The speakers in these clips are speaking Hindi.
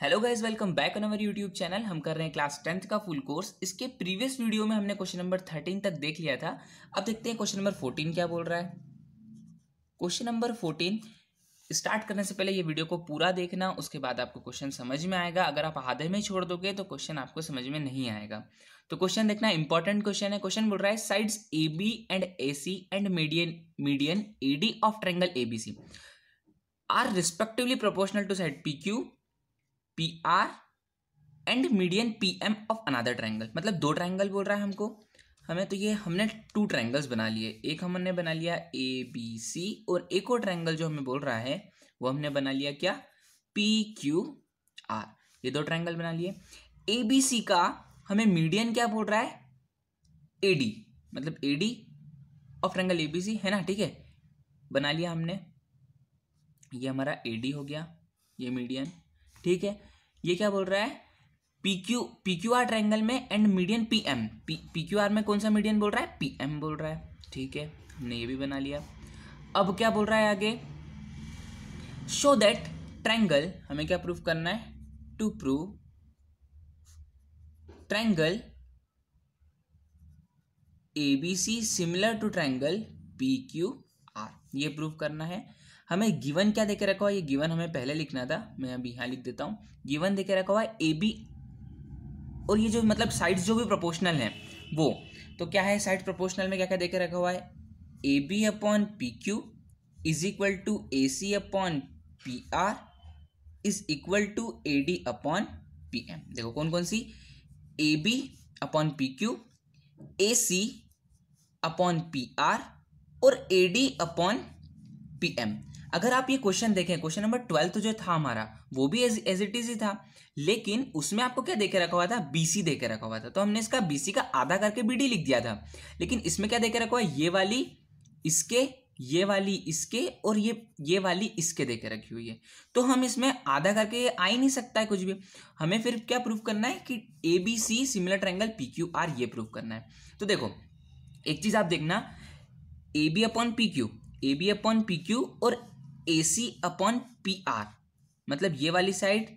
Hello guys, welcome back on our YouTube channel. हम कर रहे हैं क्लास 10th का फुल कोर्स। इसके प्रीवियस वीडियो में हमने क्वेश्चन नंबर 13 तक देख लिया था। अब देखते हैं क्वेश्चन नंबर 14 क्या बोल रहा है। क्वेश्चन नंबर 14 स्टार्ट करने से पहले ये वीडियो को पूरा देखना, उसके बाद आपको क्वेश्चन समझ में आएगा। अगर आप आधे में छोड़ दोगे तो क्वेश्चन आपको समझ में नहीं आएगा। तो क्वेश्चन देखना, इंपॉर्टेंट क्वेश्चन है। क्वेश्चन बोल रहा है sides A B and A C and median A D of triangle A B C are respectively proportional to side P Q P R and median P M of another triangle. मतलब दो ट्रायंगल बोल रहा है हमको हमें। तो ये हमने टू ट्रायंगल्स बना लिए। एक हमने बना लिया ए बी सी, और एक और ट्रायंगल जो हमें बोल रहा है वो हमने बना लिया क्या, पी क्यू आर। ये दो ट्रायंगल बना लिए। ए बी सी का हमें मीडियन क्या बोल रहा है, ए डी, मतलब A D of triangle A B C है ना। ठीक है, बना लिया हमने। ये हमारा ए डी हो गया, ये मीडियन। ठीक है, ये क्या बोल रहा है, पी क्यू आर ट्रायंगल में and median P M. P Q R में कौन सा मीडियन बोल रहा है, पी एम बोल रहा है। ठीक है, हमने ये भी बना लिया। अब क्या बोल रहा है आगे, शो दैट ट्रायंगल, हमें क्या प्रूफ करना है, to prove triangle A B C similar to triangle P Q R, ये प्रूफ करना है। हमें गिवन क्या देके रखा हुआ है, ये गिवन हमें पहले लिखना था, मैं अभी यहाँ लिख देता हूँ। गिवन देके रखा हुआ है ए बी, और ये जो मतलब साइड्स जो भी प्रोपोर्शनल हैं वो, तो क्या है साइड प्रोपोर्शनल में क्या क्या देके रखा हुआ है, A B upon P Q is equal to A C upon P R is equal to A D upon P M. देखो कौन कौन सी, A B upon P Q, A C upon P R और A D upon P M. अगर आप ये क्वेश्चन देखें, क्वेश्चन नंबर 12 जो था हमारा वो भी एज इट इज ही था, लेकिन उसमें आपको क्या देके रखा हुआ था, बीसी देके रखा हुआ था। तो हमने इसका बीसी का आधा करके बीडी लिख दिया था। लेकिन इसमें क्या देके रखा हुआ है, ये वाली इसके, ये वाली इसके, और ये वाली इसके देके रखी हुई है। तो हम इसमें आधा करके आ ही नहीं सकता है कुछ भी। हमें फिर क्या प्रूफ करना है कि A B C similar triangle P Q R, ये प्रूफ करना है। तो देखो एक चीज आप देखना, A B upon P Q, A B upon P Q और A C upon P R, मतलब ये वाली साइड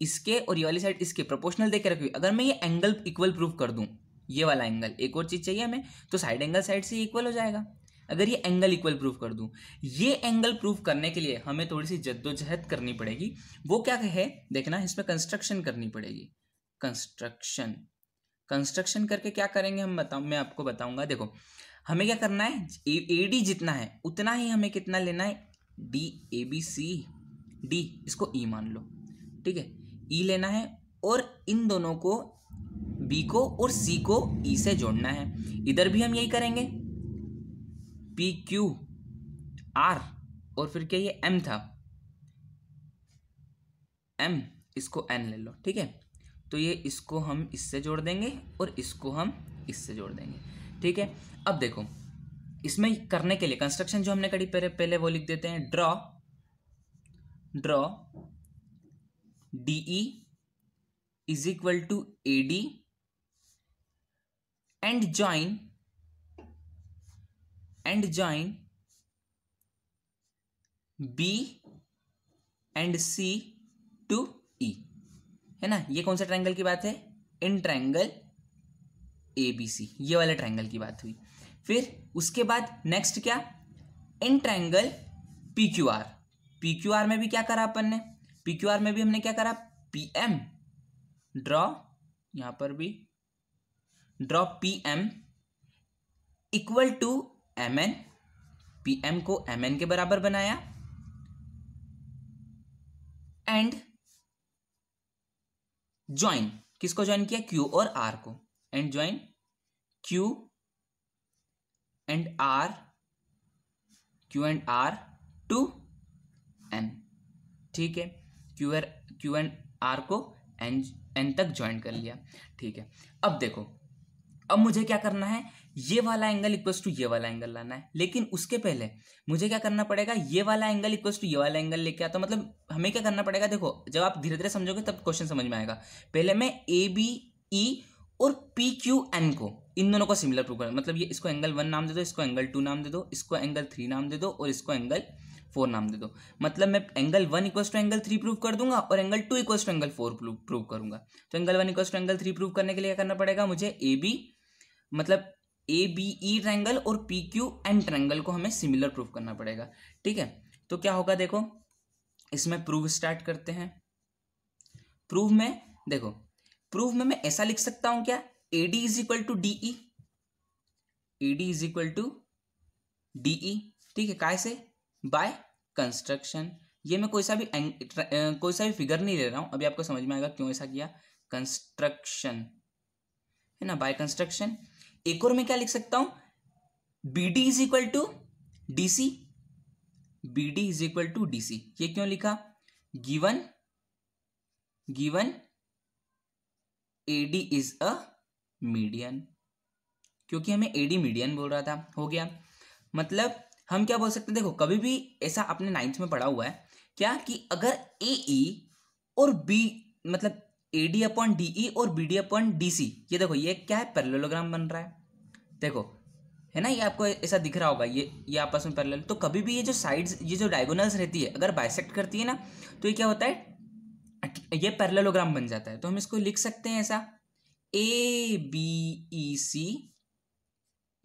इसके और ये वाली साइड इसके प्रोपोर्शनल देके रखी हुई। अगर मैं ये एंगल इक्वल प्रूफ कर दूं, ये वाला एंगल, एक और चीज चाहिए हमें, तो साइड एंगल साइड से इक्वल हो जाएगा। अगर ये एंगल इक्वल प्रूफ कर दूं, ये एंगल प्रूफ करने के लिए हमें थोड़ी सी जद्दोजहद करनी पड़ेगी। वो क्या है देखना, इसमें कंस्ट्रक्शन करनी पड़ेगी। कंस्ट्रक्शन करके क्या करेंगे हम मैं आपको बताऊंगा। देखो हमें क्या करना है, ए डी जितना है उतना ही हमें कितना लेना है, D, A B C D, इसको ई मान लो। ठीक है, ई लेना है, और इन दोनों को, बी को और सी को ई से जोड़ना है। इधर भी हम यही करेंगे, पी क्यू आर, और फिर क्या ये एम था, एम, इसको एन ले लो। ठीक है, तो ये इसको हम इससे जोड़ देंगे और इसको हम इससे जोड़ देंगे। ठीक है, अब देखो इसमें करने के लिए कंस्ट्रक्शन जो हमने करी पहले वो लिख देते हैं, draw DE is equal to A D and join B and C to E, है ना। ये कौन सा ट्रायंगल की बात है, इन ट्रायंगल ए बी सी, ये वाले ट्रायंगल की बात हुई। फिर उसके बाद नेक्स्ट क्या, in triangle P Q are. P Q R में भी क्या करा अपन ने, पी क्यू आर में भी हमने क्या करा, पी एम, ड्रॉ, यहां पर भी draw P M equal to M N, P M को एम एन के बराबर बनाया, एंड ज्वाइन, किसको ज्वाइन किया, क्यू और आर को, and join Q and R to N. ठीक है, क्यू एंड आर को एन तक ज्वाइन कर लिया। ठीक है, अब देखो, अब मुझे क्या करना है, ये वाला एंगल इक्वल्स टू ये वाला एंगल लाना है। लेकिन उसके पहले मुझे क्या करना पड़ेगा, ये वाला एंगल इक्वल्स टू ये वाला एंगल लेके आता। मतलब हमें क्या करना पड़ेगा, देखो जब आप धीरे धीरे समझोगे तब क्वेश्चन समझ में आएगा। पहले मैं ए बी ई और पी क्यू एन को, इन दोनों को सिमिलर प्रूव करना। मतलब ये इसको एंगल 1 नाम दे दो, इसको एंगल 2 नाम दे दो, इसको एंगल 3 नाम दे दो, और इसको एंगल 4 नाम दे दो, मतलब मैं angle 1 equals to angle 3 prove कर दूंगा और angle 2 equals to angle 4 prove करूंगा। तो angle 1 equals to angle 3 prove करने के लिए क्या करना पड़ेगा मुझे, ए बी मतलब ए बी ई ट्रायंगल और पी क्यू एन ट्रायंगल को हमें सिमिलर प्रूव करना पड़ेगा। ठीक है, तो क्या होगा देखो, इसमें प्रूव स्टार्ट करते हैं। प्रूव में देखो, प्रूव में मैं ऐसा लिख सकता हूं क्या, A D is equal to D E, A D is equal to D E. ठीक है, काय से, बाय कंस्ट्रक्शन। ये मैं कोई सा भी फिगर नहीं ले रहा हूं, अभी आपको समझ में आएगा क्यों ऐसा किया, कंस्ट्रक्शन है ना, बाय कंस्ट्रक्शन। एक और मैं क्या लिख सकता हूं, B D is equal to D C, B D is equal to D C. ये क्यों लिखा, given A D is a median, क्योंकि हमें ए डी मीडियन बोल रहा था, हो गया। मतलब हम क्या बोल सकते हैं, देखो कभी भी ऐसा आपने 9th में पढ़ा हुआ है क्या, कि अगर ए ई और बी मतलब A D upon D E और B D upon D C, ये देखो ये क्या है, पैरेललोग्राम बन रहा है, देखो है ना, ये आपको ऐसा दिख रहा होगा, ये आपस में पैरेलल। तो कभी भी ये जो साइड्स, ये जो डायगोनल्स रहती है, अगर बाइसेक्ट करती है ना, तो ये क्या होता है, ये पैरेललोग्राम बन जाता है। तो हम इसको लिख सकते हैं ऐसा, A B E C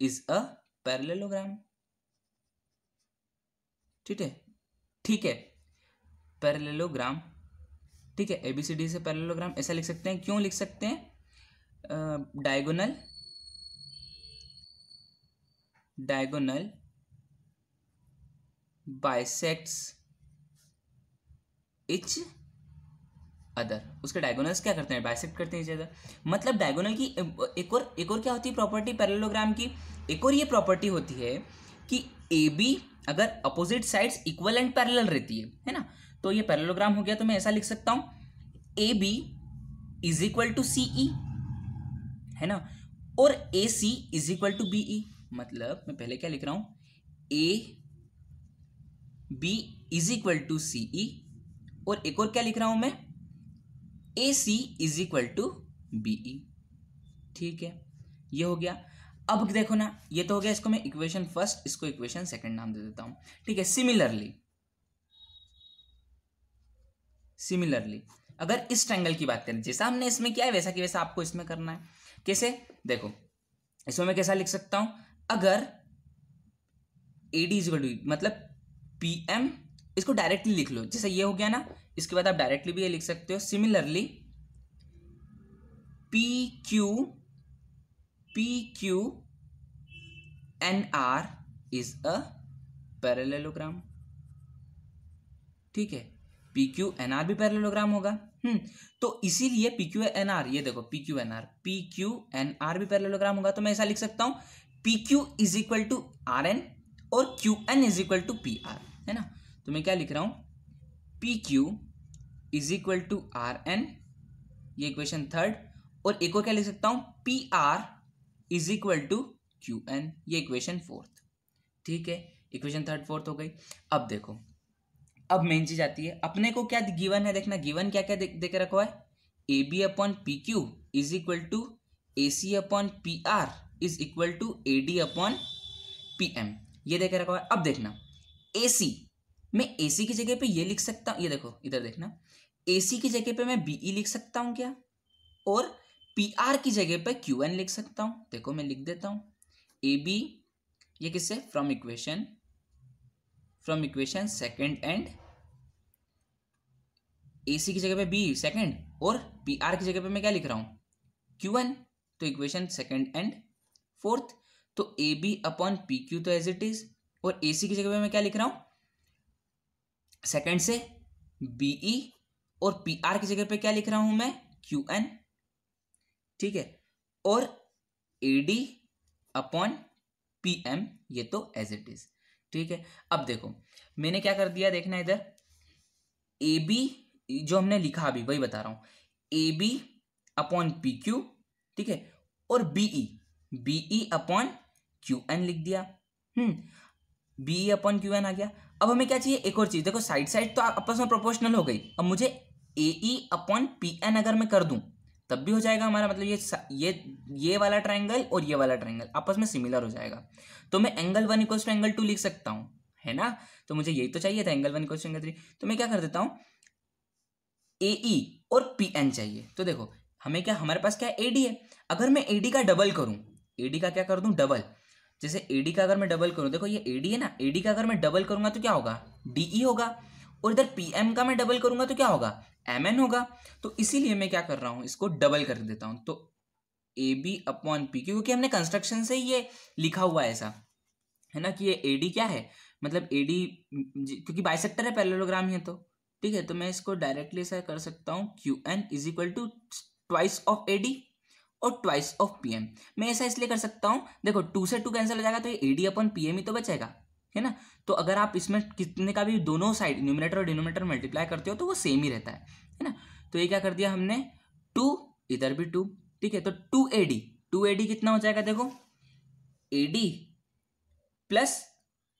is a parallelogram. ठीक है, पैरेललोग्राम। ठीक है, एबीसीडी से पैरेललोग्राम ऐसा लिख सकते हैं। क्यों लिख सकते हैं, डायगोनल बाइसेक्ट्स इच अदर। उसके डायगोनल्स क्या करते हैं, बाइसेक्ट करते हैं इच अदर। मतलब डायगोनल की एक और क्या होती है प्रॉपर्टी पैरेललोग्राम की, एक और ये प्रॉपर्टी होती है कि ए बी अगर opposite sides equal and parallel रहती है ना, तो ये पैरेललोग्राम हो गया। तो मैं ऐसा लिख सकता हूं, A B is equal to C E, है ना, और A C is equal to B E. मतलब मैं पहले क्या लिख रहा हूं, A B is equal to C E, और एक और क्या लिख रहा हूं मैं, A C is equal to B E. ठीक है, ये हो गया। अब देखो ना, ये तो हो गया, इसको मैं इक्वेशन फर्स्ट, इसको इक्वेशन सेकंड नाम दे देता हूं। ठीक है, सिमिलरली अगर इस ट्रायंगल की बात करें, जैसा हमने इसमें किया है वैसा कि वैसा आपको इसमें करना है। कैसे, देखो इसमें मैं कैसा लिख सकता हूं, अगर A D is equal to मतलब पी एम, इसको डायरेक्टली लिख लो, जैसे ये हो गया ना, इसके बाद आप डायरेक्टली भी ये लिख सकते हो, similarly P Q N R is a parallelogram. ठीक है, पी क्यू एन आर भी पैरेललोग्राम होगा। तो इसीलिए पी क्यू एन आर, ये देखो पी क्यू एन आर भी पैरेललोग्राम होगा। तो मैं ऐसा लिख सकता हूं, P Q is equal to R N और Q N is equal to P R, है ना। तो मैं क्या लिख रहा हूं, P Q is equal to R N, ये इक्वेशन थर्ड, और एक और क्या लिख सकता हूं, P R is equal to Q N, ये इक्वेशन फोर्थ। ठीक है, इक्वेशन थर्ड फोर्थ हो गई। अब देखो, अब मेन चीज आती है, अपने को क्या गिवन है, देखना गिवन क्या क्या दे के रखा है, A B upon P Q is equal to A C upon P R is equal to A D upon P M, ये दे के रखा है। अब देखना, ए सी, मैं ए सी की जगह पे ये लिख सकता हूँ, ये देखो इधर देखना, ए सी की जगह पे मैं बी ई लिख सकता हूँ क्या, और पी आर की जगह पे क्यू एन लिख सकता हूँ। देखो मैं लिख देता हूँ, ए बी, ये किससे, from equation second, and A C की जगह पे बी सेकंड, और पी आर की जगह पे मैं क्या लिख रहा हूँ, क्यू एन, तो इक्वेशन सेकंड एंड फोर्थ। तो A B upon P Q तो एज इट इज, और ए सी की जगह पे मैं क्या लिख रहा हूँ, सेकंड से बीई, और पी आर की जगह पे क्या लिख रहा हूं मैं, क्यू एन। ठीक है, और A D upon P M, ये तो एज इट इज। ठीक है, अब देखो मैंने क्या कर दिया, देखना इधर, ए बी जो हमने लिखा अभी वही बता रहा हूं, A B upon P Q, ठीक है, और बीई अपॉन क्यू एन लिख दिया। बीई अपॉन क्यू एन आ गया। अब हमें क्या चाहिए, एक और चीज, देखो साइड तो आपस में प्रोपोर्शनल हो गई। अब मुझे ए ई अपॉन पी एन अगर मैं कर दूं तब भी हो जाएगा हमारा, मतलब ये वाला ट्रायंगल और ये वाला ट्रायंगल आपस में सिमिलर हो जाएगा। तो मैं एंगल 1 इक्वल्स टू एंगल 2 लिख सकता हूं, है ना। तो मुझे यही तो चाहिए था, एंगल 1 इक्वल्स टू एंगल 3। तो मैं क्या कर देता हूँ, AE और PN चाहिए। तो देखो हमें क्या, हमारे पास क्या AD है। अगर मैं AD का डबल करूँ, AD का क्या कर दूँ, डबल। जैसे AD का अगर मैं डबल करूँ, देखो ये AD है ना, AD का अगर मैं डबल करूँगा तो क्या होगा, DE होगा। और इधर PM का मैं डबल करूँगा तो क्या होगा, MN होगा। तो इसीलिए मैं क्या कर रहा हूँ, इसको डबल कर देता हूँ। तो AB अपॉन PQ, क्योंकि हमने कंस्ट्रक्शन से ही ये लिखा हुआ है ऐसा, है ना, कि ये AD क्या है, मतलब AD क्योंकि बाइसेक्टर है, पैरेललोग्राम है, तो ठीक है। तो मैं इसको डायरेक्टली ऐसा कर सकता हूँ, QN is equal to twice of AD और ट्वाइस ऑफ PM। मैं ऐसा इसलिए कर सकता हूँ, देखो 2 से 2 कैंसिल हो जाएगा, तो ये AD अपॉन PM ही तो बचेगा, है ना। तो अगर आप इसमें कितने का भी दोनों साइड न्यूमरेटर और डिनोमिनेटर मल्टीप्लाई करते हो तो वो सेम ही रहता है ना। तो ये क्या कर दिया हमने, 2, इधर भी 2, ठीक है। तो 2AD कितना हो जाएगा, देखो AD प्लस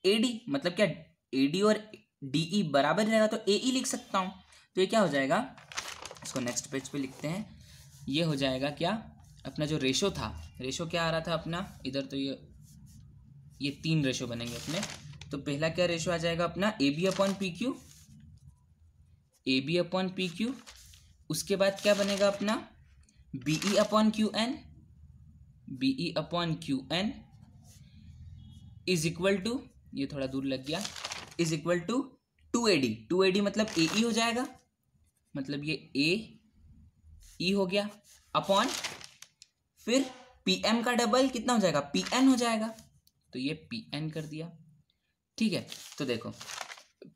AD, मतलब क्या, AD और DE बराबर रहेगा, तो AE लिख सकता हूँ। तो ये क्या हो जाएगा, इसको नेक्स्ट पेज पे लिखते हैं। ये हो जाएगा क्या, अपना जो रेशो था, रेशो क्या आ रहा था अपना इधर, तो ये 3 रेशो बनेंगे अपने। तो पहला क्या रेशो आ जाएगा अपना, AB upon PQ, AB upon PQ। उसके बाद क्या बनेगा अपना, BE upon QN, BE upon QN is equal to, ये थोड़ा दूर लग गया, is equal to 2AD। 2AD मतलब AE हो जाएगा, मतलब ये AE हो गया, अपॉन फिर PM का डबल कितना हो जाएगा, PN हो जाएगा। तो ये PN कर दिया, ठीक है। तो देखो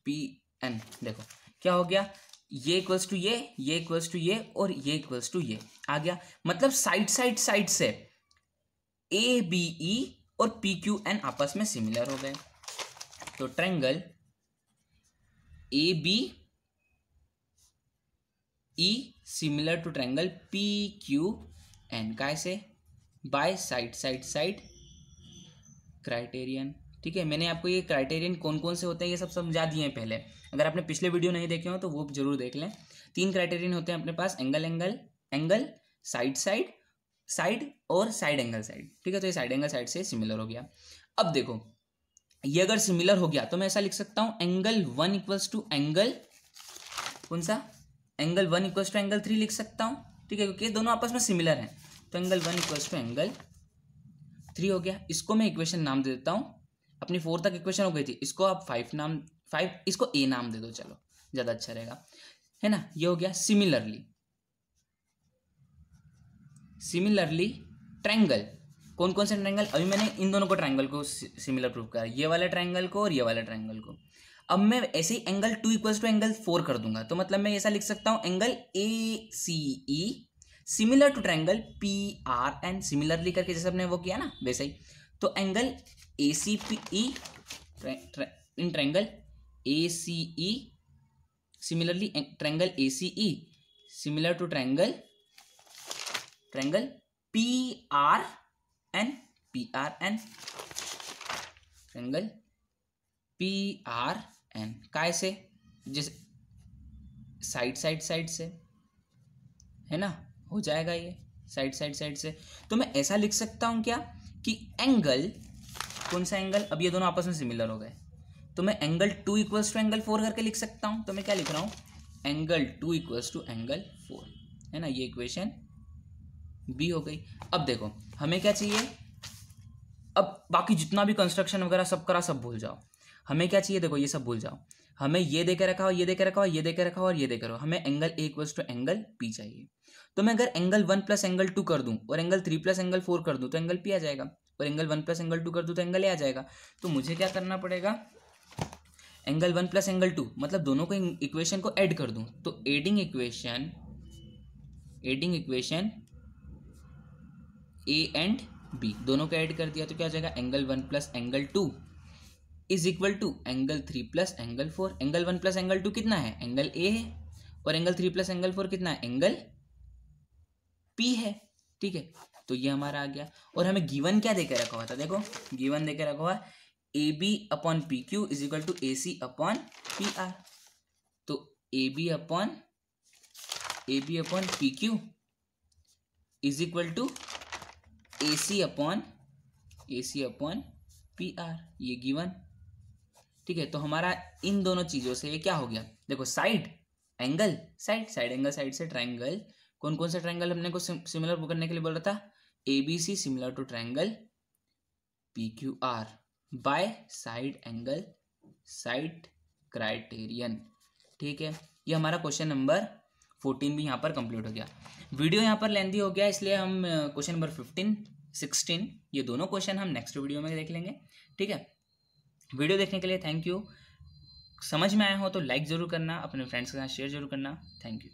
PN, देखो क्या हो गया, ये इक्वल्स टू ये इक्वल्स टू ये, और ये इक्वल्स टू ये आ गया। मतलब साइड से ABE और PQN आपस में सिमिलर हो गए। तो triangle ABE similar to triangle PQN, कैसे, बाय साइड क्राइटेरियन, ठीक है। मैंने आपको ये क्राइटेरियन कौन कौन से होते हैं ये सब समझा दिए हैं पहले। अगर आपने पिछले वीडियो नहीं देखे हो तो वो जरूर देख लें। 3 क्राइटेरियन होते हैं अपने पास, एंगल, साइड और साइड एंगल साइड, ठीक है। तो ये साइड एंगल साइड से सिमिलर हो गया। अब देखो ये अगर सिमिलर हो गया तो मैं ऐसा लिख सकता हूँ, एंगल 1 इक्वल्स टू एंगल, कौन सा, एंगल 1 इक्वल्स टू एंगल 3 लिख सकता हूँ, ठीक है, क्योंकि दोनों आपस में सिमिलर हैं। तो एंगल 1 इक्वल्स टू एंगल 3 हो गया। इसको मैं इक्वेशन नाम दे देता हूँ, अपनी 4 तक इक्वेशन हो गई थी, इसको आप 5, इसको A नाम दे दो, चलो ज़्यादा अच्छा रहेगा, है ना। ये हो गया सिमिलरली ट्रायंगल। कौन कौन से ट्रायंगल, अभी मैंने इन दोनों को ट्रायंगल को सिमिलर प्रूव करा, ये वाला ट्रायंगल को और ये वाला ट्रायंगल को। अब मैं ऐसे ही एंगल 2 इक्वल्स टू एंगल 4 कर दूंगा, तो मतलब मैं ऐसा लिख सकता हूँ, angle ACE similar to triangle PRN, similarly करके जैसे अपने वो किया ना वैसे ही। तो angle ACPE in triangle ACE, similarly triangle ACE similar to triangle PRN, triangle PRN कैसे, जैसे साइड से, है ना, हो जाएगा ये साइड से। तो मैं ऐसा लिख सकता हूँ क्या, कि एंगल, कौन सा एंगल, अब ये दोनों आपस में सिमिलर हो गए, तो मैं एंगल 2 इक्वल्स टू एंगल 4 करके लिख सकता हूँ। तो मैं क्या लिख रहा हूँ, एंगल 2 इक्वल्स टू एंगल 4, है ना, ये इक्वेशन B हो गई। अब देखो हमें क्या चाहिए, अब बाकी जितना भी कंस्ट्रक्शन वगैरह सब करा सब भूल जाओ, हमें क्या चाहिए, देखो ये सब भूल जाओ, हमें ये दे के रखा हो, ये दे के रखा हो, ये दे के रखा हो और ये दे करो, हमें angle A equals to angle P चाहिए। तो मैं अगर एंगल 1 प्लस एंगल 2 कर दूं और एंगल 3 प्लस एंगल 4 कर दूं तो एंगल P आ जाएगा, और एंगल 1 प्लस एंगल 2 कर दूं तो एंगल A आ जाएगा। तो मुझे क्या करना पड़ेगा, एंगल 1 प्लस एंगल 2 मतलब दोनों को इक्वेशन को ऐड कर दूं, तो adding equation A and B दोनों को ऐड कर दिया तो क्या हो जाएगा, angle 1 plus angle 2 is equal to angle 3 plus angle 4। Angle 1 plus angle 2 कितना है, एंगल A है, और एंगल 3 प्लस एंगल 4 कितना है, एंगल P है, ठीक है। तो ये हमारा आ गया। और हमें गिवन क्या देके रखा हुआ था, देखो गिवन देके रखा हुआ AB upon PQ is equal to AC upon PR। तो AB upon PQ is equal to AC upon PR, ये गिवन, ठीक है, तो हमारा इन दोनों चीज़ों से ये क्या हो गया, देखो side angle side angle side से ट्राइंगल, कौन कौन सा ट्राइंगल हमने को सिमिलर करने के लिए बोला था, ABC similar to triangle PQR by side angle side criterion. ठीक है, ये हमारा क्वेश्चन नंबर 14 भी यहाँ पर कंप्लीट हो गया। वीडियो यहाँ पर लेंथी हो गया, इसलिए हम क्वेश्चन नंबर 15 16 ये दोनों क्वेश्चन हम नेक्स्ट वीडियो में देख लेंगे। ठीक है, वीडियो देखने के लिए थैंक यू। समझ में आया हो तो लाइक ज़रूर करना, अपने फ्रेंड्स के साथ शेयर जरूर करना। Thank you.